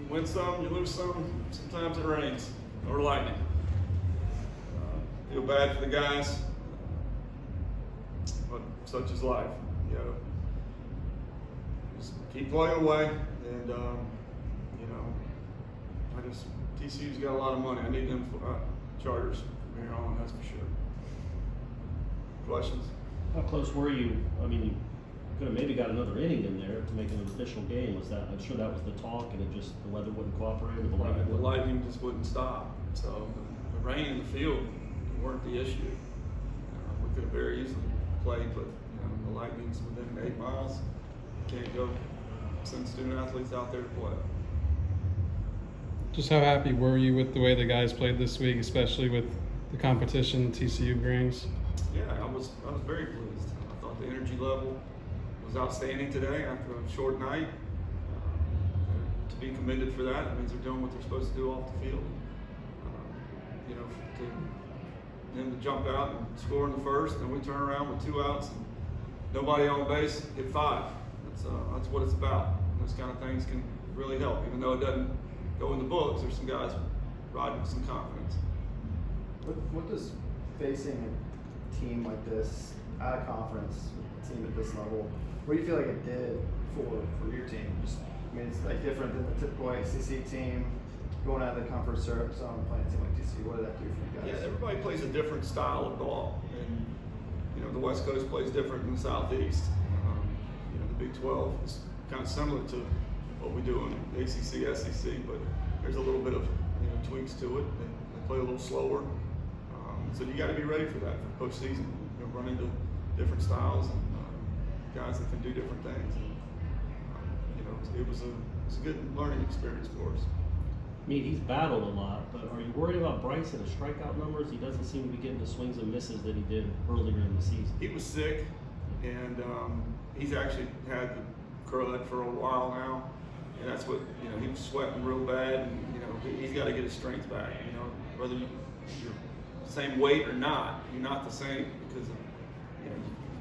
win some, you lose some. Sometimes it rains or lightning. Feel bad for the guys, but such is life. You know, just keep plugging away, and TCU's got a lot of money. I need them charters from here on, that's for sure. Questions? How close were you? I mean, you could have maybe got another inning in there to make it an official game. Was that? I'm sure that was the talk, and it just the weather wouldn't cooperate, or the lightning. Right, the lightning just wouldn't stop. So the rain in the field weren't the issue. We could have very easily played, but the lightning's within 8 miles. You can't go send student athletes out there to play. Just how happy were you with the way the guys played this week, especially with the competition TCU brings? Yeah, I was very pleased. I thought the energy level was outstanding today after a short night. To be commended for that, it means they're doing what they're supposed to do off the field. To them to jump out and score in the first, and we turn around with 2 outs and nobody on base, get 5. That's what it's about. Those kind of things can really help, even though it doesn't go in the books. There's some guys riding with some confidence. What does facing a team like this at a conference, a team at this level, what do you feel like it did for your team? It's like different than the typical ACC team going out of the comfort zone and playing a team like TCU. What did that do for you guys? Yeah, everybody plays a different style of ball, and the West Coast plays different than the Southeast. The Big 12 is kind of similar to what we do in the ACC, SEC, but there's a little bit of tweaks to it. They play a little slower, so you got to be ready for that for postseason. Run into different styles and guys that can do different things. And, it was a good learning experience for us. I mean, he's battled a lot, but are you worried about Bryce and his strikeout numbers? He doesn't seem to be getting the swings and misses that he did earlier in the season. He was sick, and he's actually had the crud for a while now, and that's what he was sweating real bad, and he's got to get his strength back. Whether you're the same weight or not, you're not the same because you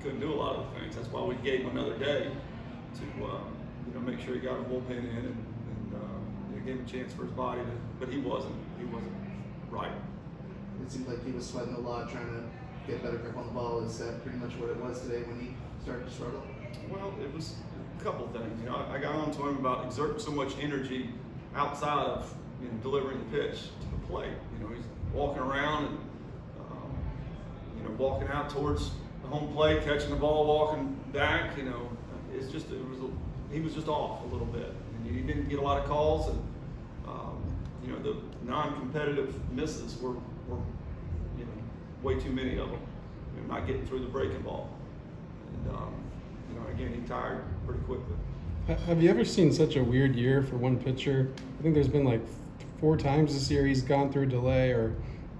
couldn't do a lot of the things. That's why we gave him another day to make sure he got a bullpen in and gave him a chance for his body to, but he wasn't right. It seemed like he was sweating a lot, trying to get better grip on the ball. Is that pretty much what it was today when he started to struggle? Well, it was a couple things. I got on to him about exerting so much energy outside of delivering the pitch to the plate. He's walking around and walking out towards the home plate, catching the ball, walking back. He was just off a little bit, and he didn't get a lot of calls, and the non-competitive misses were way too many of them. Not getting through the breaking ball, and again, he tired pretty quickly. Have you ever seen such a weird year for one pitcher? I think there's been like 4 times this year he's gone through delay or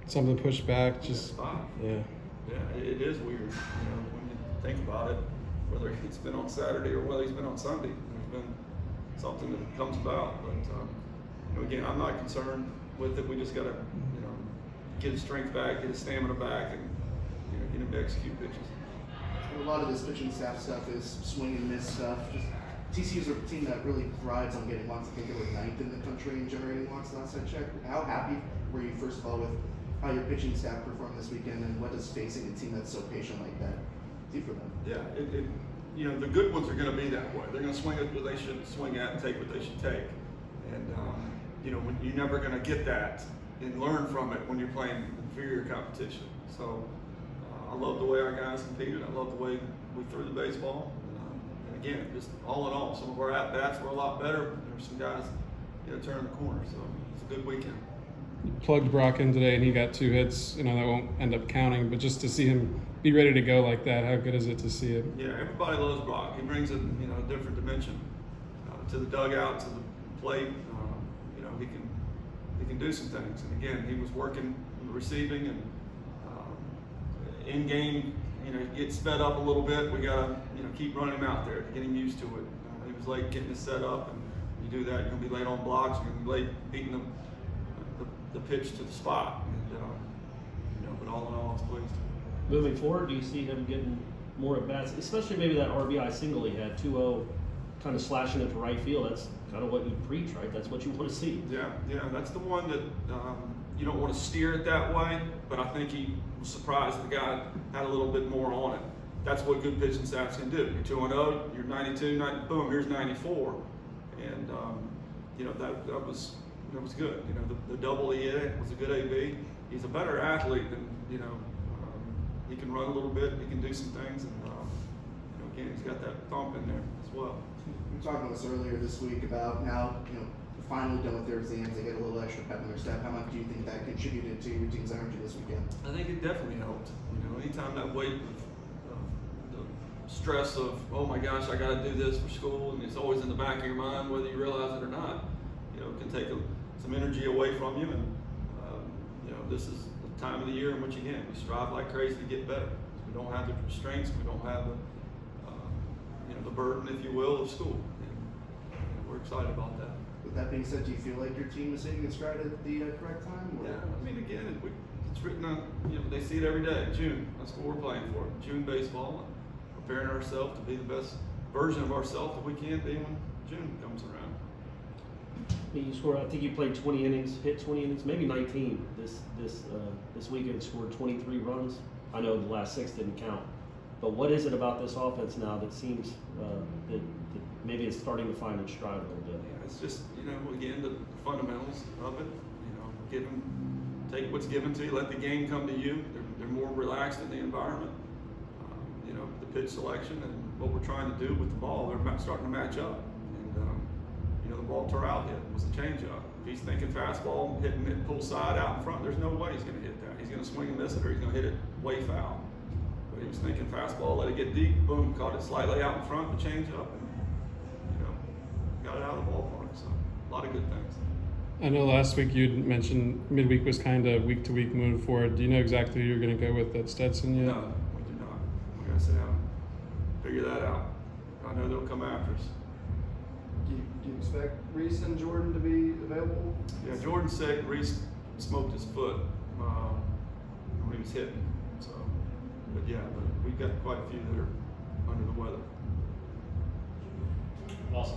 something pushed back. Just 5. Yeah. Yeah, it is weird. When you think about it, whether he's been on Saturday or whether he's been on Sunday, there's been something that comes about. But again, I'm not concerned with it. We just got to get his strength back, get his stamina back, and get him to execute pitches. A lot of this pitching staff stuff is swing and miss stuff. TCU's a team that really thrives on getting walks. I think they were 9th in the country in generating walks last I checked. How happy were you, first of all, with how your pitching staff performed this weekend, and what does facing a team that's so patient like that do for them? Yeah, the good ones are going to be that way. They're going to swing at what they should swing at and take what they should take. And when you're never going to get that and learn from it when you're playing inferior competition. So I love the way our guys competed. I love the way we threw the baseball. And again, just all in all, some of our at bats were a lot better. There's some guys turning the corner. So it's a good weekend. Plugged Brock in today, and he got 2 hits. That won't end up counting, but just to see him be ready to go like that, how good is it to see it? Yeah, everybody loves Brock. He brings a different dimension to the dugout, to the plate. He can do some things. And again, he was working on the receiving and in game. Get sped up a little bit. We gotta keep running him out there to get him used to it. He was late getting his set up, and you do that, you're gonna be late on blocks. You're gonna be late beating the pitch to the spot. And, but all in all, I was pleased. Moving forward, do you see him getting more at bats, especially maybe that RBI single he had, 2-0, kind of slashing it to right field? That's kind of what you preach, right? That's what you want to see. Yeah, that's the one that you don't want to steer it that way, but I think he was surprised the guy had a little bit more on it. That's what good pitching staffs can do. You're 2-0, you're 92, boom, here's 94, and that was good. You know, the double he hit was a good AB. He's a better athlete than he can run a little bit, he can do some things, and again, he's got that thump in there as well. We were talking with us earlier this week about now, finally done with their exams, they get a little extra pep in their step. How much do you think that contributed to your team's energy this weekend? I think it definitely helped. Anytime that weight of the stress of, oh my gosh, I got to do this for school, and it's always in the back of your mind, whether you realize it or not, it can take some energy away from you. And this is the time of the year in which, again, we strive like crazy to get better. We don't have the restraints, we don't have the burden, if you will, of school. And we're excited about that. With that being said, do you feel like your team is hitting its stride at the correct time? Or? Yeah, I mean, again, it's written on, they see it every day. June, that's what we're playing for. June baseball, and preparing ourselves to be the best version of ourselves that we can be when June comes around. You scored, I think you played 20 innings, hit 20 innings, maybe 19 this weekend, scored 23 runs. I know the last 6 didn't count. But what is it about this offense now that seems that maybe it's starting to find its stride a little bit? Yeah, it's just, again, the fundamentals of it. Take what's given to you, let the game come to you. They're more relaxed in the environment. The pitch selection and what we're trying to do with the ball, they're starting to match up. And, the ball Terrell hit was a changeup. If he's thinking fastball, hitting it pull side out in front, there's no way he's going to hit that. He's going to swing and miss it, or he's going to hit it way foul. But he was thinking fastball, let it get deep, boom, caught it slightly out in front, the changeup, and got it out of the ballpark. So a lot of good things. I know last week you'd mentioned midweek was kind of week to week moving forward. Do you know exactly who you're going to go with at Stetson yet? No, we do not. We got to sit down, figure that out. I know they'll come after us. Do you expect Reese and Jordan to be available? Yeah, Jordan's sick. Reese smoked his foot when he was hitting. So, but we've got quite a few that are under the weather. Awesome.